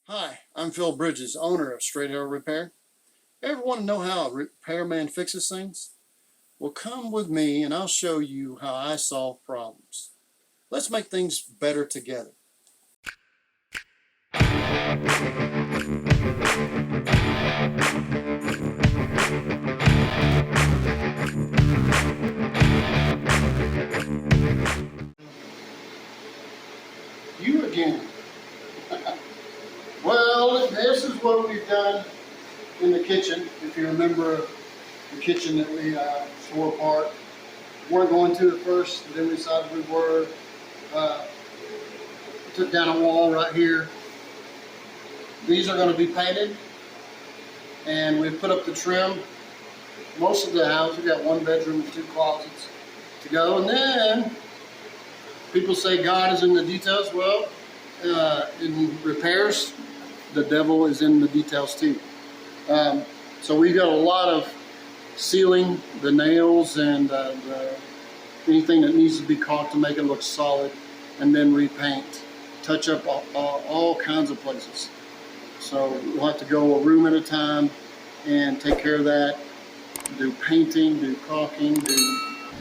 Hi, I'm Phil Bridges, owner of Straight Arrow Repair. Ever want to know how a repairman fixes things? Well, come with me and I'll show you how I solve problems. Let's make things better together. You again. Well, this is what we've done in the kitchen. If you remember the kitchen that we tore apart. We weren't going to at first, then we decided we were. Took down a wall right here. These are going to be painted, and we put up the trim. Most of the house, we got one bedroom and 2 closets to go, and then people say God is in the details. Well, in repairs, the devil is in the details too. So we got a lot of sealing, the nails and anything that needs to be caulked to make it look solid, and then repaint, touch up all kinds of places. So we'll have to go a room at a time and take care of that, do painting, do caulking, do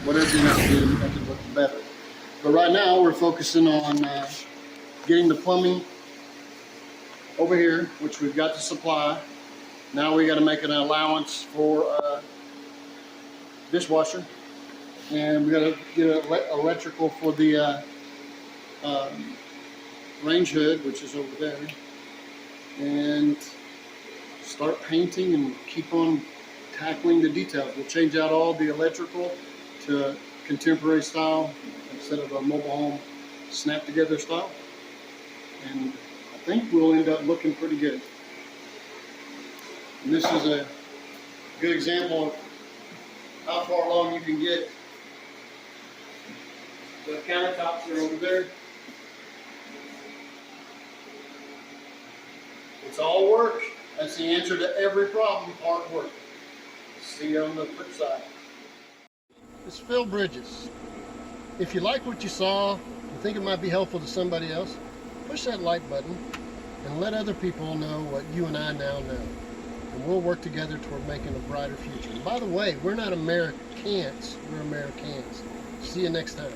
whatever you have to do to make it look better. But right now we're focusing on getting the plumbing over here, which we've got the supply. Now we got to make an allowance for dishwasher, and we got to get electrical for the range hood, which is over there, and start painting and keep on tackling the details. We'll change out all the electrical to contemporary style instead of a mobile home snap together style, and I think we'll end up looking pretty good. And this is a good example of how far along you can get. The countertops are over there. It's all work. That's the answer to every problem, hard work. See you on the flip side. It's Phil Bridges. If you like what you saw and think it might be helpful to somebody else, push that like button and let other people know what you and I now know. And we'll work together toward making a brighter future. And by the way, we're not Americans, we're Americans. See you next time.